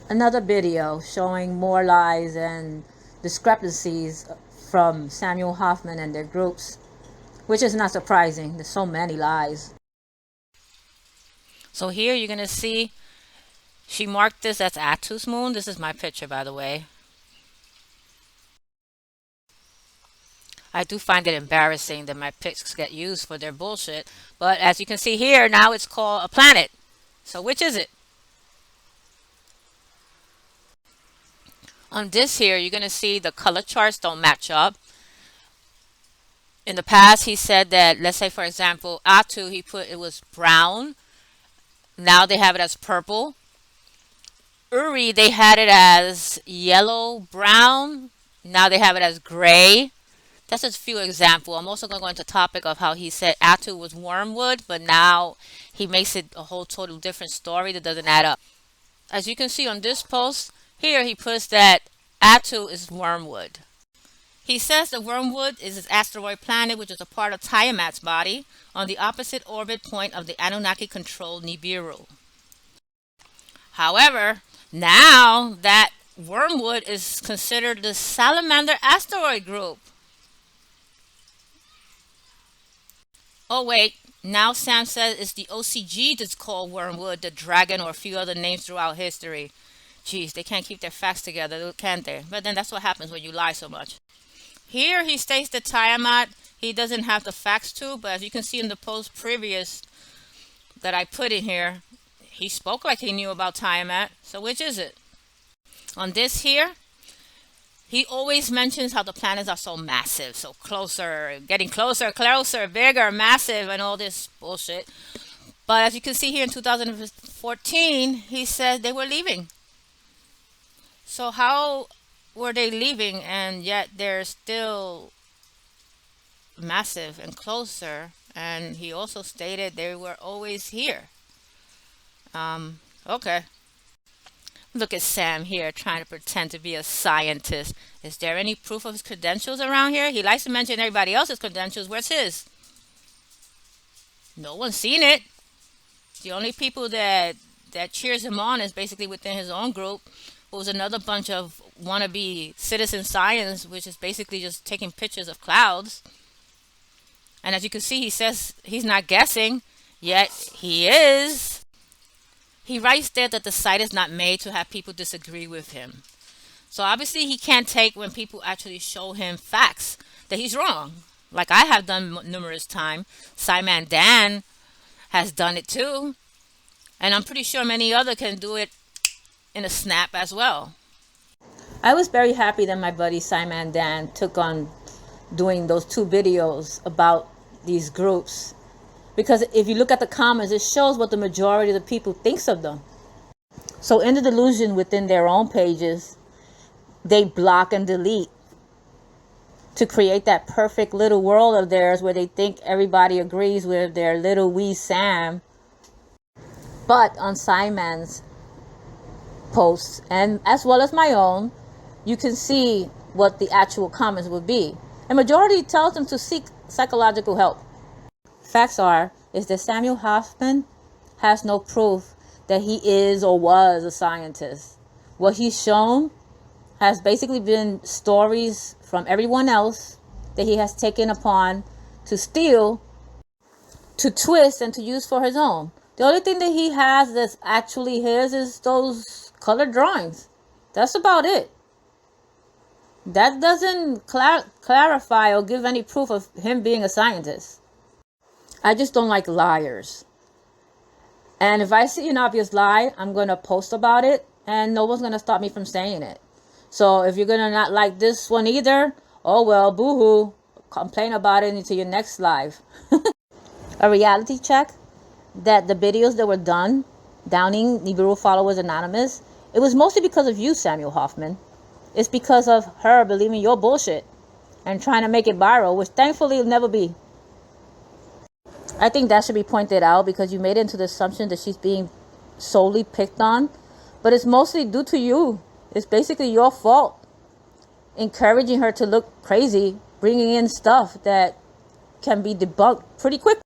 another video showing more lies and discrepancies from Samuel Hofman and their groups, which is not surprising. There's so many lies. So here you're going to see she marked this as Atu's moon. This is my picture, by the way. I do find it embarrassing that my pics get used for their bullshit. But as you can see here, now it's called a planet. So which is it? On this here, you're going to see the color charts don't match up. In the past, he said that, let's say, for example, Atu, he put it was brown. Now they have it as purple. Uri, they had it as yellow, brown. Now they have it as gray. That's just a few examples. I'm also going to go into the topic of how he said Atu was wormwood, but now he makes it a whole total different story that doesn't add up. As you can see on this post, here he puts that Atu is wormwood. He says the wormwood is his asteroid planet, which is a part of Tiamat's body, on the opposite orbit point of the Anunnaki-controlled Nibiru. However, now that wormwood is considered the salamander asteroid group. Oh wait, now Sam says it's the OCG that's called wormwood, the dragon, or a few other names throughout history. Jeez, they can't keep their facts together, can't they? But then that's what happens when you lie so much. Here he states that Tiamat, he doesn't have the facts to, but as you can see in the post previous that I put in here, he spoke like he knew about Tiamat. So which is it? On this here, he always mentions how the planets are so massive, so closer, getting closer, bigger, massive, and all this bullshit. But as you can see here in 2014, he said they were leaving. So how were they leaving and yet they're still massive and closer? And he also stated they were always here. Okay. Look at Sam here trying to pretend to be a scientist. Is there any proof of his credentials around here? He likes to mention everybody else's credentials. Where's his? No one's seen it. The only people that cheers him on is basically within his own group. Was another bunch of wannabe citizen science, which is basically just taking pictures of clouds. And as you can see, he says he's not guessing, yet he is. He writes there that the site is not made to have people disagree with him. So obviously he can't take when people actually show him facts that he's wrong. Like I have done numerous times. ScimanDan has done it too. And I'm pretty sure many other can do it in a snap as well. I was very happy that my buddy ScimanDan took on doing those 2 videos about these groups, because if you look at the comments, it shows what the majority of the people thinks of them. So in the delusion within their own pages, they block and delete to create that perfect little world of theirs where they think everybody agrees with their little wee Sam. But on Simon's posts, and as well as my own, you can see what the actual comments would be. And majority tells them to seek psychological help. Facts is that Samuel Hofman has no proof that he is or was a scientist. What he's shown has basically been stories from everyone else that he has taken upon to steal, to twist, and to use for his own. The only thing that he has that's actually his is those colored drawings. That's about it. That doesn't clarify or give any proof of him being a scientist. I just don't like liars. And if I see an obvious lie, I'm going to post about it, and no one's going to stop me from saying it. So if you're going to not like this one either, oh well, boo-hoo. Complain about it into your next live. A reality check that the videos that were done downing Nibiru Followers Anonymous, it was mostly because of you, Samuel Hofman. It's because of her believing your bullshit and trying to make it viral, which thankfully will never be. I think that should be pointed out because you made it into the assumption that she's being solely picked on. But it's mostly due to you. It's basically your fault. Encouraging her to look crazy, bringing in stuff that can be debunked pretty quick.